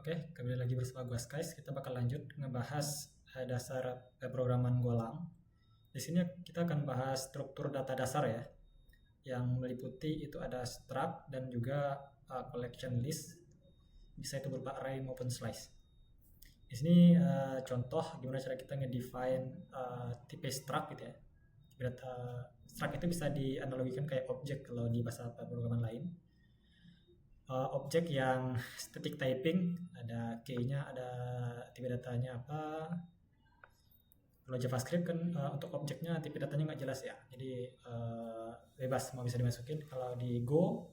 Oke, kembali lagi bersama gue guys. Kita bakal lanjut ngebahas dasar pemrograman Golang. Di sini kita akan bahas struktur data dasar ya, yang meliputi itu ada struct dan juga collection list. Bisa itu berupa array maupun slice. Di sini contoh gimana cara kita ngedefine tipe struct gitu ya. Struct itu bisa dianalogikan kayak objek kalau di bahasa pemrograman lain. Objek yang static typing, ada key-nya, ada tipe datanya apa. Kalau JavaScript kan untuk objeknya tipe datanya nggak jelas ya, jadi bebas mau bisa dimasukin. Kalau di Go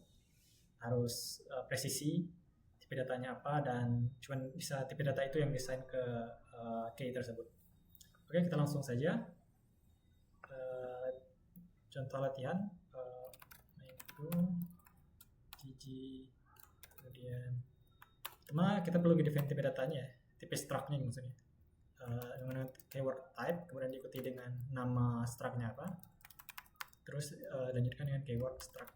harus presisi tipe datanya apa, dan cuman bisa tipe data itu yang desain ke key tersebut. Oke, kita langsung saja contoh latihan. Itu gg, kemudian pertama kita perlu define tipe datanya, tipe struct-nya maksudnya, dengan keyword type, kemudian diikuti dengan nama struct-nya apa, terus lanjutkan dengan keyword struct.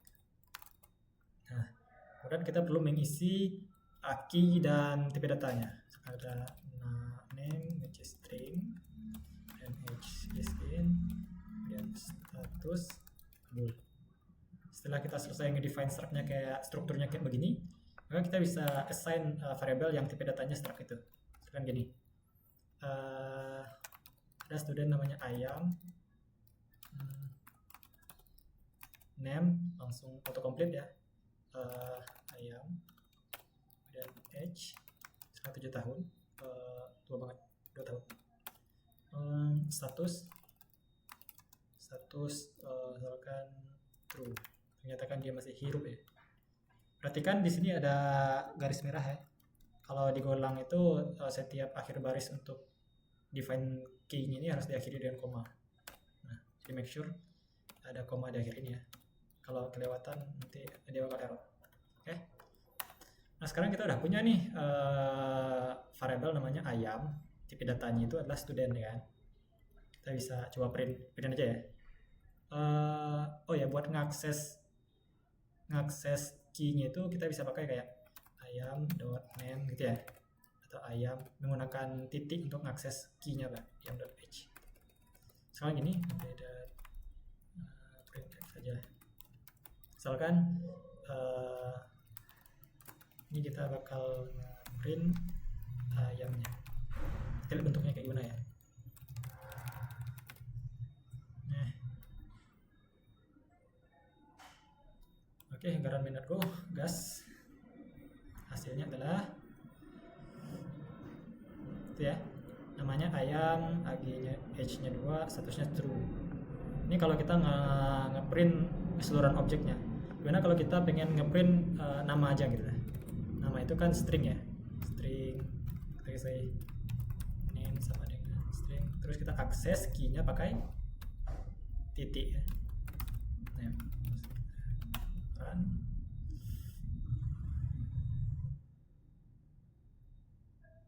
Nah, kemudian kita perlu mengisi key dan tipe datanya. Ada name which is string, and age is in, dan status bool. Setelah kita selesai ngedefine struct-nya kayak strukturnya kayak begini, maka kita bisa assign variable yang tipe datanya struct itu. Misalkan gini, ada student namanya ayam, name langsung autocomplete ya, ayam, dan age sekarang 7 tahun, tua banget, 2 tahun. Status misalkan true, menyatakan dia masih hidup ya. Perhatikan di sini ada garis merah ya. Kalau di Golang itu setiap akhir baris untuk define key-nya ini harus diakhiri dengan koma. Nah, jadi make sure ada koma di akhir ini ya. Kalau kelewatan nanti dia bakal error. Oke. Nah, sekarang kita udah punya nih variable namanya ayam. Tipe datanya itu adalah student ya kan. Kita bisa coba print aja ya. Oh ya, buat ngakses key-nya itu kita bisa pakai kayak ayam.name gitu ya, atau ayam menggunakan titik untuk ngakses key-nya Pak, ayam.h. Sekarang gini, print saja. Misalkan ini kita bakal print ayamnya. Kita lihat bentuknya kayak gimana ya. Oke, garan minatku, gas. Hasilnya adalah itu ya. Namanya ayam, ag-nya, h-nya 2, statusnya true. Ini kalau kita ngeprint keseluruhan objeknya. Gimana kalau kita pengen ngeprint nama aja gitu. Nama itu kan string ya. String, kita isi name sama dengan string. Terus kita akses key-nya pakai titik ya. Nah,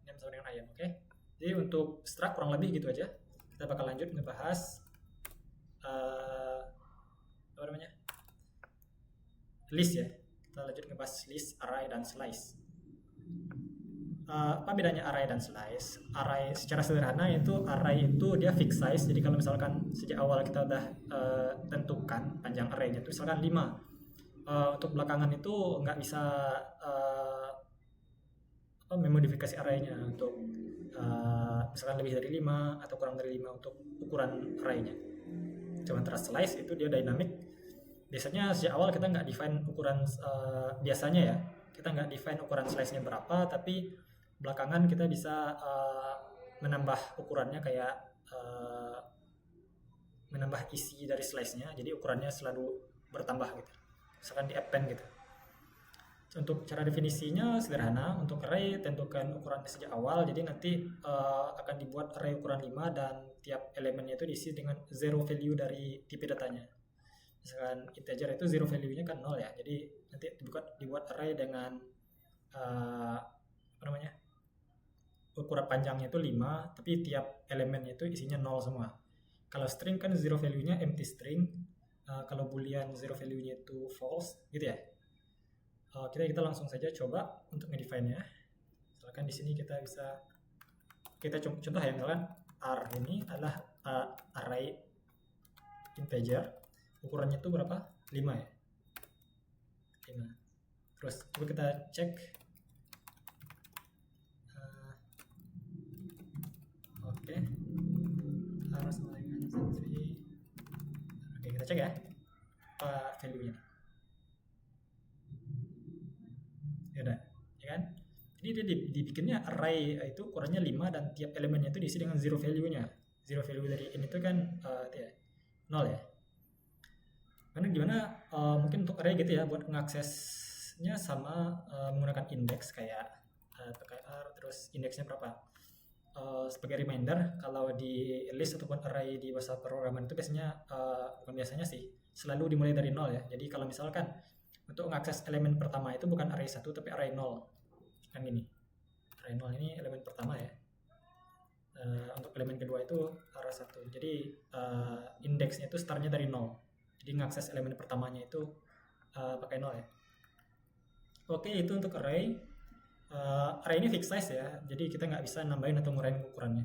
name sama dengan ayam, oke? Jadi untuk struct kurang lebih gitu aja. Kita bakal lanjut ngebahas apa namanya, list ya. Kita lanjut ngebahas list, array, dan slice. Apa bedanya array dan slice? Array secara sederhana itu array itu dia fixed size. Jadi kalau misalkan sejak awal kita udah tentukan panjang arraynya itu misalkan 5, untuk belakangan itu nggak bisa memodifikasi arraynya untuk misalkan lebih dari 5 atau kurang dari 5 untuk ukuran arraynya. Sementara slice itu dia dynamic. Biasanya sejak awal kita nggak define ukuran, biasanya ya kita nggak define ukuran slice-nya berapa, tapi belakangan kita bisa menambah ukurannya, kayak menambah isi dari slice-nya, jadi ukurannya selalu bertambah gitu, misalkan di append gitu. Untuk cara definisinya sederhana. Untuk array tentukan ukuran sejak awal, jadi nanti akan dibuat array ukuran 5 dan tiap elemennya itu diisi dengan zero value dari tipe datanya. Misalkan integer itu zero value-nya kan 0 ya, jadi nanti dibuat array dengan ukuran panjangnya itu 5, tapi tiap elemennya itu isinya 0 semua. Kalau string kan zero value-nya empty string, kalau boolean zero value-nya itu false gitu ya. Kita langsung saja coba untuk ngedefine-nya. Misalkan di sini kita bisa contoh ya, misalkan R ini adalah array integer, ukurannya itu berapa? 5 ya. 5. Terus coba kita cek. Oke. Harus dengan ZV. Oke, kita cek ya. Apa value-nya? Ya udah, ya kan? Jadi dia dibikinnya array itu ukurannya 5 dan tiap elemennya itu diisi dengan zero value-nya. Zero value dari ini itu kan 0 ya. Karena gimana mungkin untuk array gitu ya, buat mengaksesnya sama menggunakan index kayak PKR, terus indeksnya berapa. Sebagai reminder, kalau di list ataupun array di bahasa pemrograman itu biasanya bukan biasanya sih, selalu dimulai dari 0 ya. Jadi kalau misalkan untuk mengakses elemen pertama itu bukan array 1 tapi array 0. Kan gini. Array 0 ini elemen pertama ya. Untuk elemen kedua itu array 1. Jadi indeksnya itu startnya dari 0. Jadi mengakses elemen pertamanya itu pakai 0 ya. Oke, itu untuk array. Array ini fixed size ya, jadi kita nggak bisa nambahin atau ngurangin ukurannya.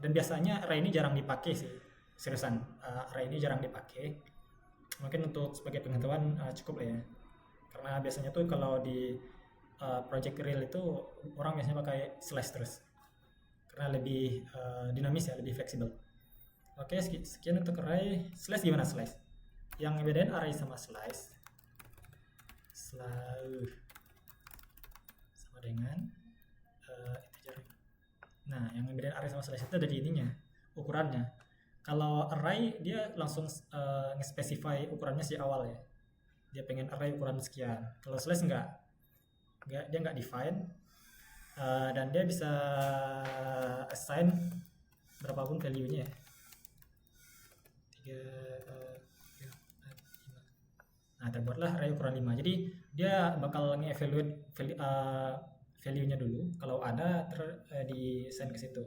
Dan biasanya array ini jarang dipakai sih, seriusan. Array ini jarang dipakai. Mungkin untuk sebagai pengetahuan cukup lah ya. Karena biasanya tuh kalau di project real itu orang biasanya pakai slash terus, karena lebih dinamis ya, lebih fleksibel. Oke, sekian untuk array. Slash gimana slash? Yang ngebedain array sama slash selalu dengan integer. Nah, yang ngebedain array sama slash itu ada di ininya, ukurannya. Kalau array dia langsung nge-specify ukurannya sejak awal ya. Dia pengen array ukuran sekian. Kalau slash enggak, dia nggak define, dan dia bisa assign berapapun value-nya ya. 3, 4, 5. Nah, terbuatlah array ukuran 5. Jadi dia bakal nge-evaluate value-nya dulu, kalau ada di send ke situ.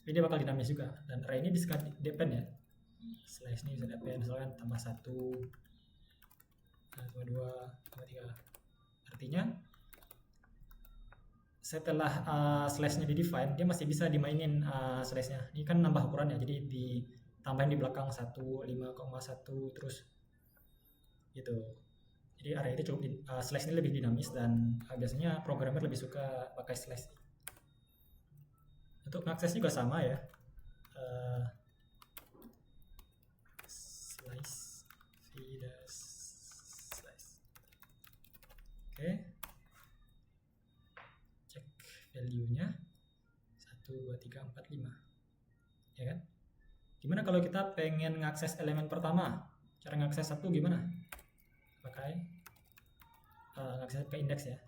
Jadi dia bakal dinamis juga, dan array ini bisa depend ya. Slash ini bisa depend, misalkan tambah 1, tambah 2, tambah 3. Artinya setelah slash-nya di define, dia masih bisa dimainin slash-nya. Ini kan nambah ukurannya, jadi ditambahin di belakang 1, 5,1 terus gitu. Jadi array itu cukup slash ini lebih dinamis, dan biasanya programmer lebih suka pakai slash. Untuk mengakses juga sama ya, slice slice. Oke, cek value-nya 1, 2, 3, 4, 5 ya kan. Gimana kalau kita pengen ngakses elemen pertama? Cara ngakses satu gimana? Pakai ngakses ke indeks ya,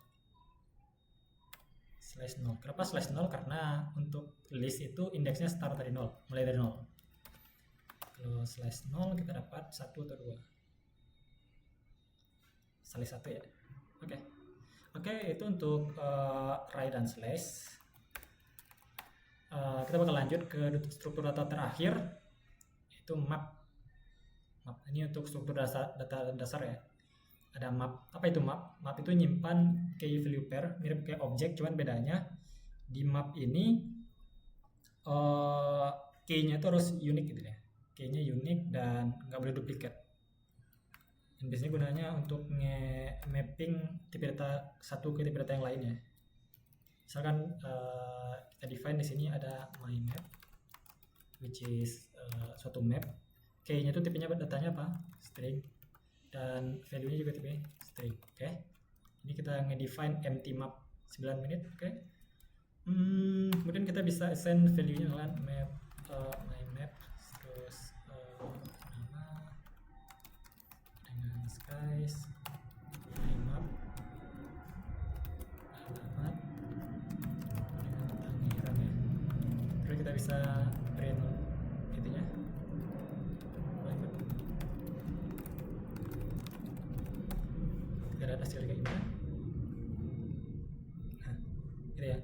/0. Kenapa /0? Karena untuk list itu indeksnya start dari 0, mulai dari 0. Kalau /0 kita dapat 1 atau 2. /1 ya. Oke, itu untuk array dan slash. Kita bakal lanjut ke struktur data terakhir, yaitu map. Ini untuk struktur data dasar ya. Ada map. Apa itu map? Map itu nyimpan key value pair, mirip kayak objek, cuman bedanya di map ini key-nya itu harus unik gitu ya. Key-nya unik dan nggak boleh duplikat. Dan biasanya gunanya untuk mapping tipe data satu ke tipe data yang lainnya. Misalkan kita define di sini ada my map, which is suatu map. Key-nya itu tipenya datanya apa? String. Dan value-nya juga tipe string. Oke. Ini kita nge-define empty map 9 menit. Oke. Kemudian kita bisa assign value-nya dengan map my map, terus nama dengan skies, my map, alamat dengan Tangerang ya. Terus kita bisa print itunya. Ada hasil kayak gimana. Nah, gitu ya.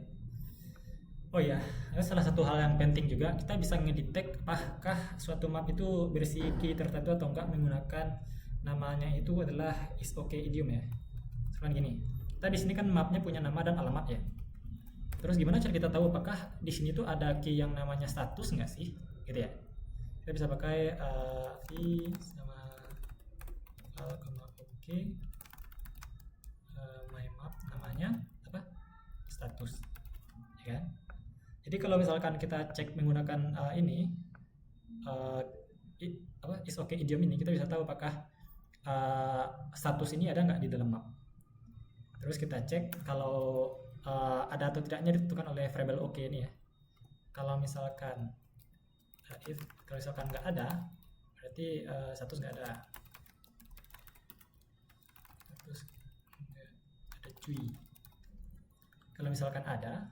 Oh ya, salah satu hal yang penting juga, kita bisa ngedetect apakah suatu map itu berisi key tertentu atau enggak menggunakan namanya itu adalah is okay idiom ya. Sekarang gini, Kita di sini kan mapnya punya nama dan alamat ya. Terus gimana cara kita tahu apakah di sini tuh ada key yang namanya status nggak sih, gitu ya? Kita bisa pakai v sama oke my map namanya apa? Status, ya kan? Jadi kalau misalkan kita cek menggunakan ini is okay idiom ini, kita bisa tahu apakah status ini ada nggak di dalam map. Terus kita cek kalau ada atau tidaknya ditentukan oleh variable oke ini ya. Kalau misalkan kalau misalkan nggak ada, berarti status nggak ada. Status nggak ada cuy. Kalau misalkan ada,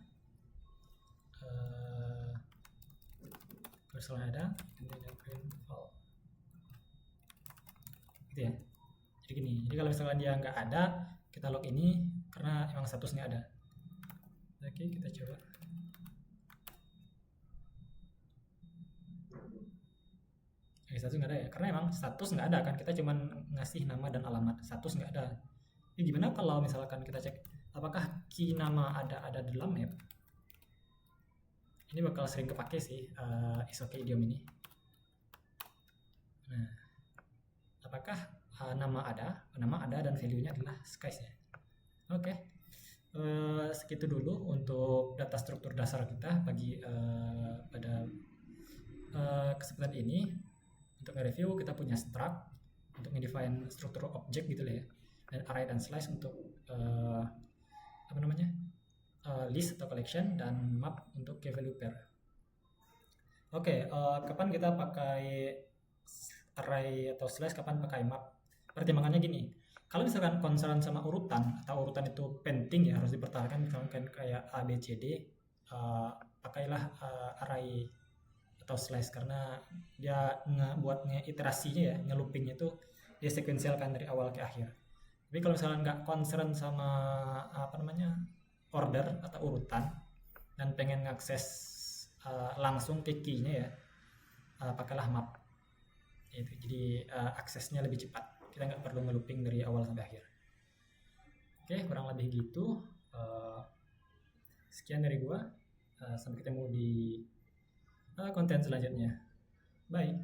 kalau misalkan ada, print all. Gitu ya. Jadi gini. Jadi kalau misalkan dia nggak ada, kita log ini karena emang statusnya ada. Oke, kita coba. Status nggak ada ya, karena emang status nggak ada kan, kita cuman ngasih nama dan alamat, status nggak ada. Jadi gimana kalau misalkan kita cek apakah key nama ada dalam map? Ini bakal sering kepake sih is okay idiom ini. Nah, apakah nama ada dan value-nya adalah skies ya. Oke. Segitu dulu untuk data struktur dasar kita bagi pada kesempatan ini. Untuk nge-review kita punya struct untuk nge-define struktur objek gitu lah ya, dan array dan slice untuk list atau collection, dan map untuk key value pair. Oke, kapan kita pakai array atau slice, kapan pakai map? Pertimbangannya gini, kalau misalkan concern sama urutan atau urutan itu penting ya, harus dipertahankan, misalkan kayak A, B, C, D, pakailah array atau slice karena dia buat iterasinya ya, nge-loopingnya itu dia sekuensialkan dari awal ke akhir. Tapi kalau misalnya nggak concern sama order atau urutan dan pengen ngakses langsung ke key-nya ya, pakailah map. Itu jadi aksesnya lebih cepat, kita nggak perlu nge-looping dari awal sampai akhir. Oke, kurang lebih gitu. Sekian dari gua, sampai ketemu di konten selanjutnya. Bye.